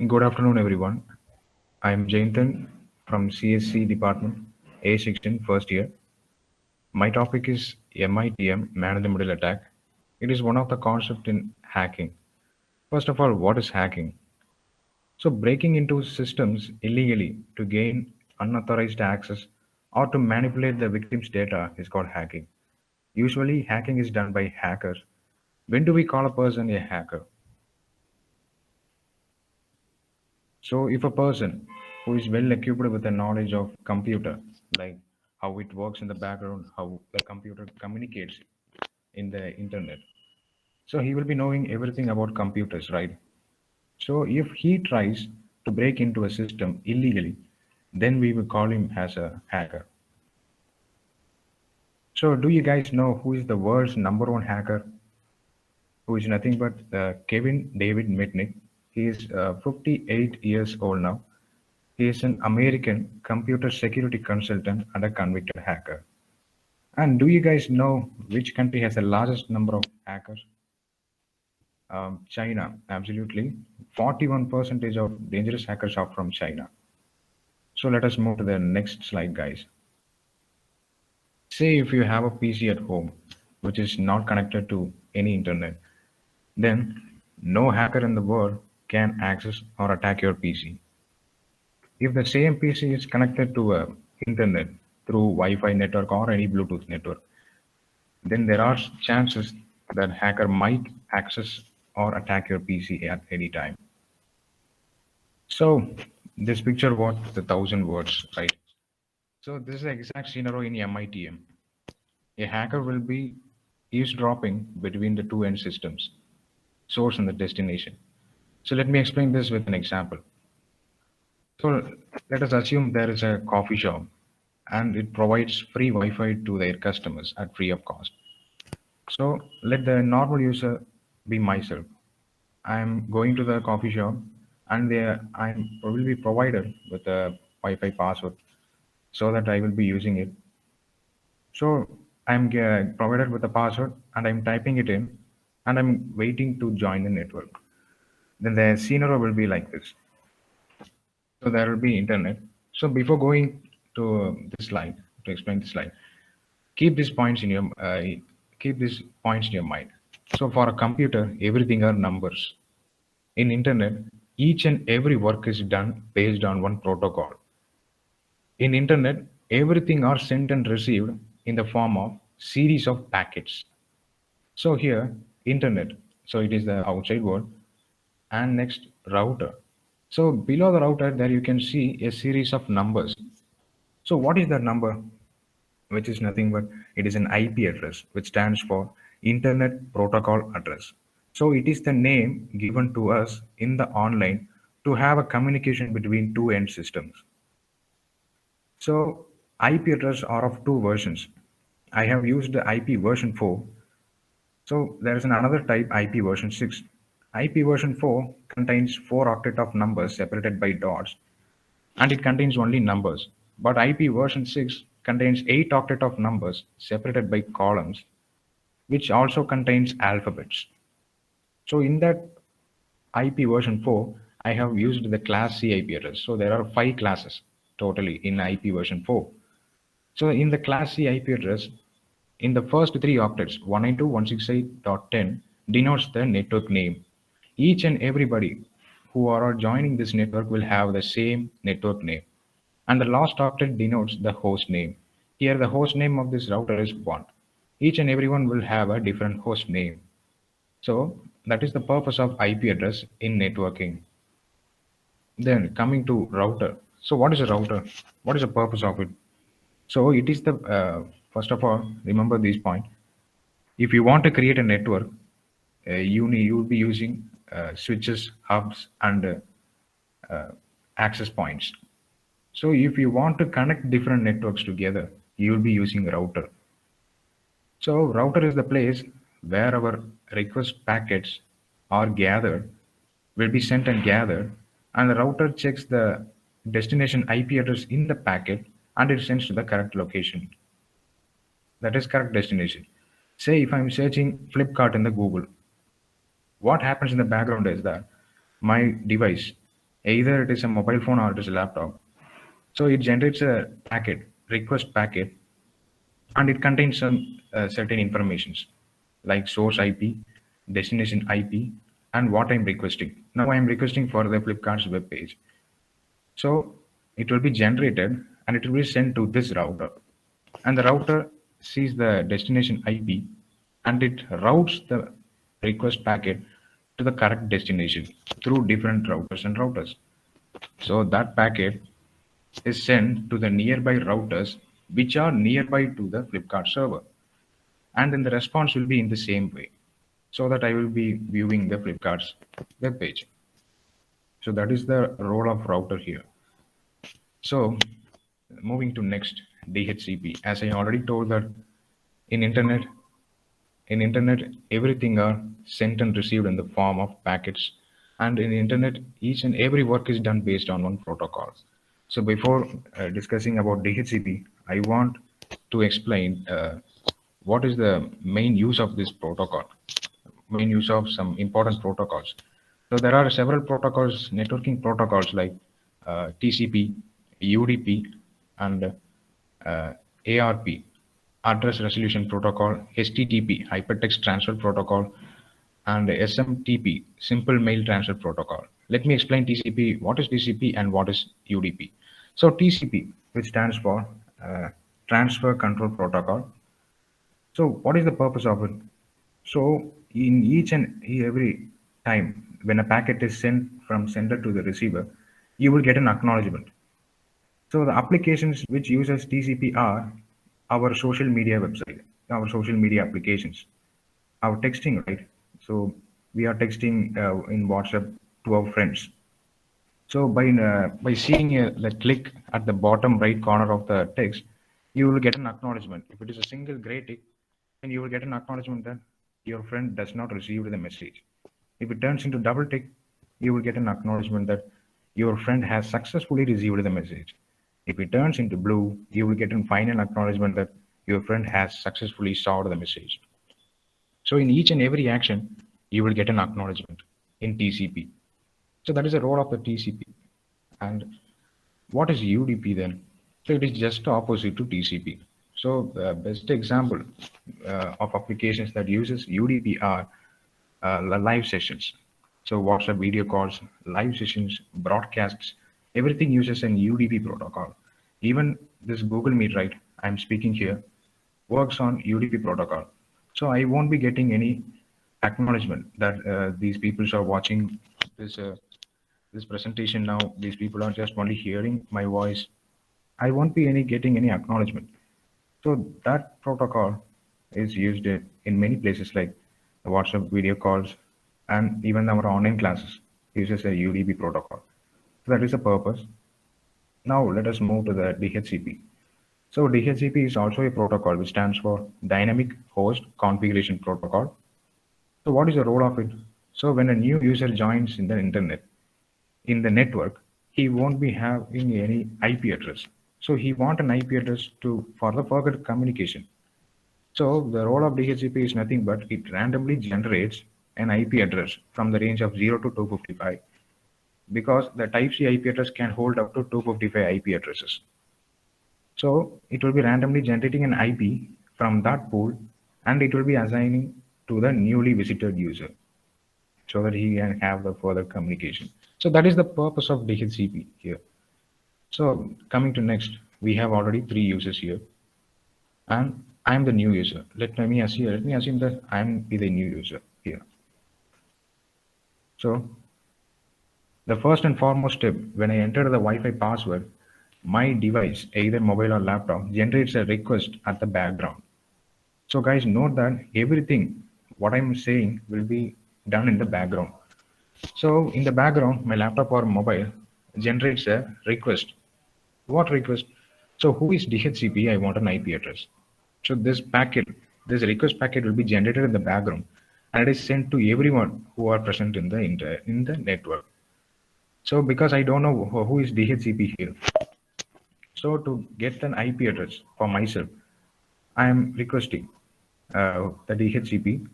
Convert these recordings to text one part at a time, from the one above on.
Good afternoon, everyone. I am Jayandhan from CSE department, A section, first year. My topic is MITM, man in the middle attack. It is one of the concepts in hacking. First of all, what is hacking? So, breaking into systems illegally to gain unauthorized access or to manipulate the victim's data is called hacking. Usually, hacking is done by hackers. When do we call a person a hacker? So if a person who is well equipped with the knowledge of computer, like how it works in the background, how the computer communicates in the internet, so he will be knowing everything about computers, right? So if he tries to break into a system illegally, then we will call him as a hacker. So do you guys know who is the world's number one hacker? Who is nothing but Kevin David Mitnick. He is 58 years old now. He is an American computer security consultant and a convicted hacker. And do you guys know which country has the largest number of hackers? China, absolutely. 41 percentage of dangerous hackers are from China. So let us move to the next slide, guys. Say if you have a PC at home, which is not connected to any internet, then no hacker in the world can access or attack your PC. If the same PC is connected to a internet through Wi-Fi network or any Bluetooth network, then there are chances that hacker might access or attack your PC at any time. So this picture was the 1,000 words, right? So this is the exact scenario in MITM. A hacker will be eavesdropping between the two end systems, source and the destination. So let me explain this with an example. So let us assume there is a coffee shop and it provides free Wi-Fi to their customers at free of cost. So let the normal user be myself. I'm going to the coffee shop and I will be provided with a Wi-Fi password so that I will be using it. So I'm provided with a password and I'm typing it in and I'm waiting to join the network. Then the scenario will be like this. So there will be internet. So before going to this slide to explain this slide, keep these points in your keep these points in your mind. So for a computer, everything are numbers. In internet, each and every work is done based on one protocol. In internet, everything are sent and received in the form of series of packets. So here, internet. So it is the outside world, and next router. So below the router, there you can see a series of numbers. So what is the number? Which is nothing but it is an IP address, which stands for Internet Protocol Address. So it is the name given to us in the online to have a communication between two end systems. So IP address are of two versions. I have used the IP version 4. So there is another type IP version 6. IP version 4 contains 4 octet of numbers separated by dots and it contains only numbers. But IP version 6 contains 8 octet of numbers separated by columns, which also contains alphabets. So in that IP version 4, I have used the class C IP address. So there are 5 classes totally in IP version 4. So in the class C IP address, in the first 3 octets, 192.168.10 denotes the network name. Each and everybody who are joining this network will have the same network name. And the last octet denotes the host name. Here the host name of this router is 1. Each and everyone will have a different host name. So that is the purpose of IP address in networking. Then coming to router. So what is a router? What is the purpose of it? So it is the first of all, remember this point. If you want to create a network, you will be using switches, hubs, and access points. So if you want to connect different networks together, you will be using a router. So router is the place where our request packets are gathered, will be sent and gathered, and the router checks the destination IP address in the packet and it sends to the correct location. That is correct destination. Say if I'm searching Flipkart in the Google, what happens in the background is that my device, Either it is a mobile phone or it is a laptop. So it generates a packet, request packet, and it contains some certain informations like source IP, destination IP, and what I'm requesting. Now I'm requesting for the Flipkart's web page. So it will be generated and it will be sent to this router. And the router sees the destination IP and it routes the request packet to the correct destination through different routers and routers. So that packet is sent to the nearby routers which are nearby to the Flipkart server. And then the response will be in the same way so that I will be viewing the Flipkart's web page. So that is the role of router here. So moving to next, DHCP. As I already told that in internet, everything are sent and received in the form of packets, and in internet each and every work is done based on one protocol. So before discussing about DHCP, I want to explain what is the main use of this protocol, main use of some important protocols. So there are several protocols, networking protocols like TCP, UDP, and ARP, Address Resolution Protocol, HTTP, Hypertext Transfer Protocol, and SMTP, Simple Mail Transfer Protocol. Let me explain TCP, what is TCP and what is UDP. So TCP, which stands for Transfer Control Protocol. So what is the purpose of it? So in each and every time when a packet is sent from sender to the receiver, you will get an acknowledgement. So the applications which uses TCP are our social media website, our social media applications, our texting, right? So we are texting in WhatsApp to our friends. So by seeing the click at the bottom right corner of the text, you will get an acknowledgement. If it is a single gray tick, then you will get an acknowledgement that your friend does not receive the message. If it turns into double tick, you will get an acknowledgement that your friend has successfully received the message. If it turns into blue, you will get a final acknowledgement that your friend has successfully solved the message. So in each and every action, you will get an acknowledgement in TCP. So that is the role of the TCP. And what is UDP then? So it is just the opposite to TCP. So the best example of applications that uses UDP are live sessions. So WhatsApp video calls, live sessions, broadcasts, everything uses an UDP protocol. Even this Google Meet, right? I'm speaking here, works on UDP protocol. So I won't be getting any acknowledgement that these people are watching this this presentation now. These people are just only hearing my voice. I won't be getting any acknowledgement. So that protocol is used in many places like the WhatsApp video calls and even our online classes uses a UDP protocol. So that is the purpose. Now let us move to the DHCP. So DHCP is also a protocol which stands for Dynamic Host Configuration Protocol. So what is the role of it? So when a new user joins in the internet, in the network, he won't be having any IP address. So he want an IP address to for the further communication. So the role of DHCP is nothing but it randomly generates an IP address from the range of 0 to 255 because the type C IP address can hold up to 255 IP addresses. So it will be randomly generating an IP from that pool and it will be assigning to the newly visited user so that he can have the further communication. So that is the purpose of DHCP here. So coming to next, we have already 3 users here and I'm the new user. Let me assume that I'm the new user here. So the first and foremost step, when I enter the Wi-Fi password, my device, either mobile or laptop, generates a request at the background. So guys, note that everything, what I'm saying will be done in the background. So in the background, my laptop or mobile generates a request. What request? So who is DHCP? I want an IP address. So this packet, this request packet will be generated in the background and it is sent to everyone who are present in the network. So because I don't know who is DHCP here, so to get an IP address for myself, I am requesting the DHCP.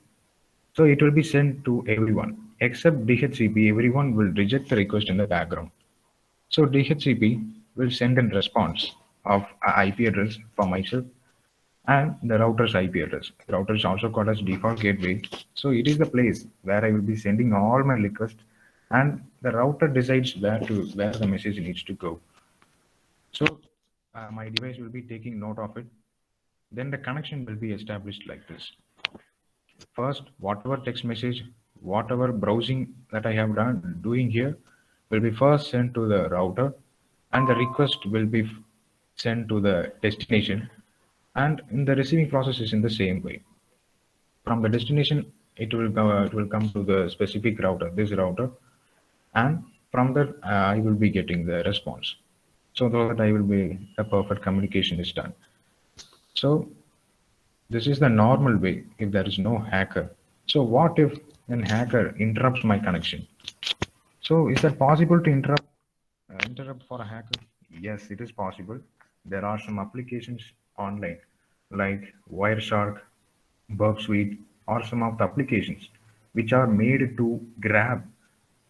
So it will be sent to everyone except DHCP. Everyone will reject the request in the background. So DHCP will send a response of a IP address for myself and the router's IP address. The router is also called as default gateway. So it is the place where I will be sending all my requests, and the router decides where the message needs to go. So my device will be taking note of it. Then the connection will be established like this. First, whatever text message, whatever browsing that I have done doing here will be first sent to the router, and the request will be sent to the destination, and in the receiving process is in the same way. From the destination, it will come to the specific router, this router, and from that I will be getting the response. So that I will be the perfect communication is done. So this is the normal way if there is no hacker. So what if an hacker interrupts my connection? So is that possible to interrupt for a hacker? Yes, it is possible. There are some applications online like Wireshark, Burp Suite, or some of the applications which are made to grab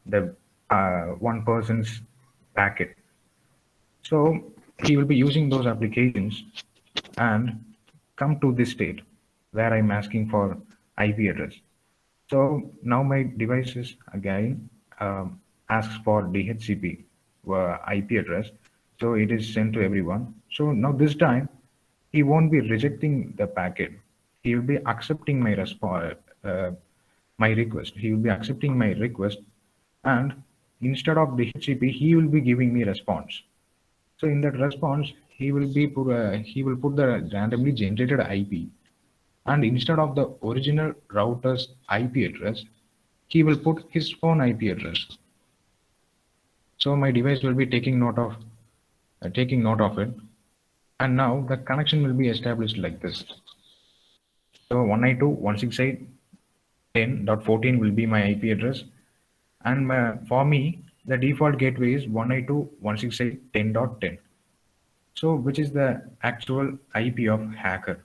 the one person's packet. So he will be using those applications and come to this state where I'm asking for IP address. So now my devices again asks for DHCP IP address. So it is sent to everyone. So now this time he won't be rejecting the packet. He will be accepting my response, my request. He will be accepting my request, and instead of DHCP, he will be giving me response. So in that response, he will put the randomly generated IP, and instead of the original router's IP address, he will put his own IP address. So my device will be taking note of it, and now the connection will be established like this. So 192.168.10.14 will be my IP address, and for me the default gateway is 192.168.10.10. So which is the actual IP of hacker.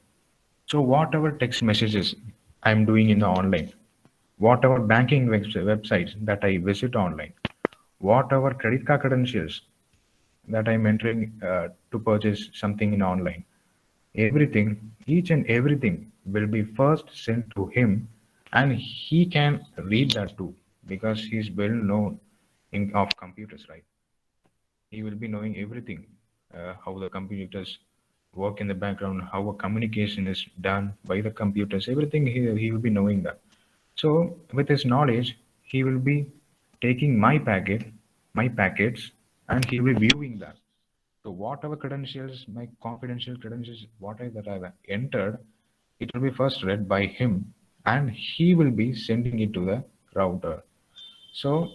So whatever text messages I'm doing in the online, whatever banking websites that I visit online, whatever credit card credentials that I'm entering to purchase something in online, everything, each and everything will be first sent to him, and he can read that too because he's well known of computers, right? He will be knowing everything, how the computers work in the background, how a communication is done by the computers, everything he will be knowing that. So with his knowledge, he will be taking my packets, and he will be viewing that. So whatever credentials, my confidential credentials, whatever that I've entered, it will be first read by him, and he will be sending it to the router. So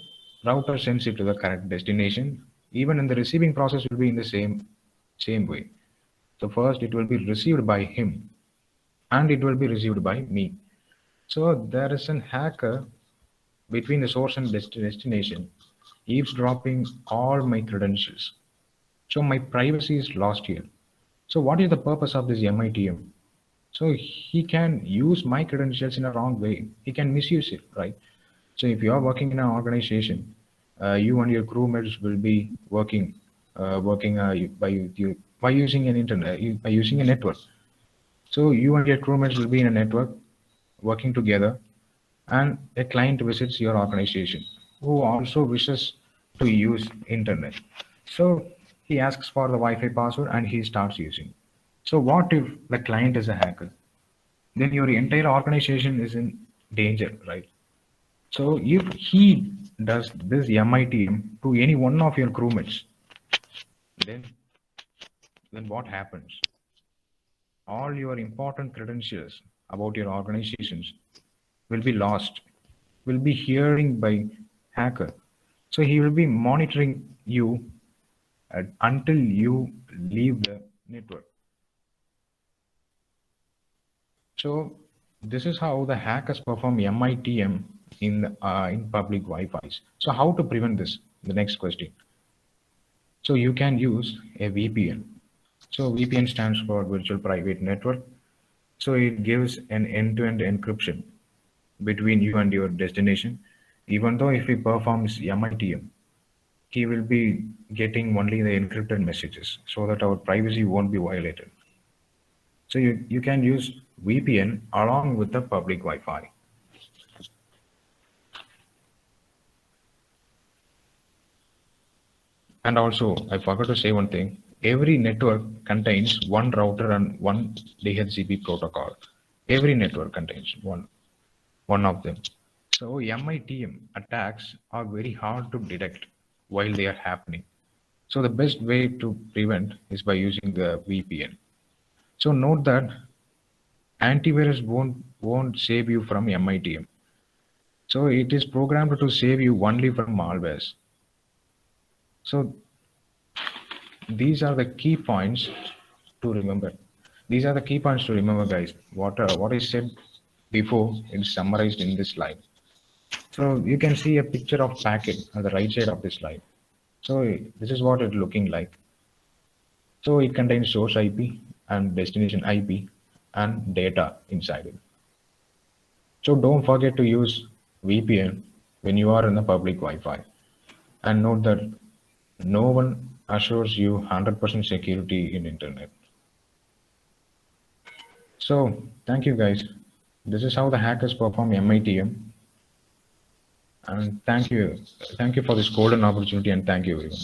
router sends it to the correct destination. Even in the receiving process will be in the same way. So first it will be received by him, and it will be received by me. So there is an hacker between the source and destination, eavesdropping all my credentials. So my privacy is lost here. So what is the purpose of this MITM? So he can use my credentials in a wrong way. He can misuse it, right? So if you are working in an organization, you and your crewmates will be working by using an internet, by using a network. So you and your crewmates will be in a network, working together, and a client visits your organization who also wishes to use internet. So he asks for the Wi-Fi password and he starts using. So what if the client is a hacker? Then your entire organization is in danger, right? So if he does this MITM to any one of your crewmates, then what happens? All your important credentials about your organizations will be lost, will be hearing by hacker. So he will be monitoring you until you leave the network. So this is how the hackers perform MITM in public Wi-Fi's. So how to prevent this? The next question. So you can use a VPN. So VPN stands for Virtual Private Network. So it gives an end-to-end encryption between you and your destination, even though if it performs MITM. he will be getting only the encrypted messages so that our privacy won't be violated. So you can use VPN along with the public Wi-Fi. And also, I forgot to say one thing. Every network contains one router and one DHCP protocol. Every network contains one of them. So MITM attacks are very hard to detect while they are happening. So the best way to prevent is by using the VPN. So note that antivirus won't save you from MITM. So it is programmed to save you only from malwares. So these are the key points to remember. These are the key points to remember, guys. What I said before is summarized in this slide. So you can see a picture of packet on the right side of this slide. So this is what it's looking like. So it contains source IP and destination IP and data inside it. So don't forget to use VPN when you are in the public Wi-Fi. And note that no one assures you 100% security in internet. So thank you guys. This is how the hackers perform MITM. And thank you for this golden opportunity and thank you everyone.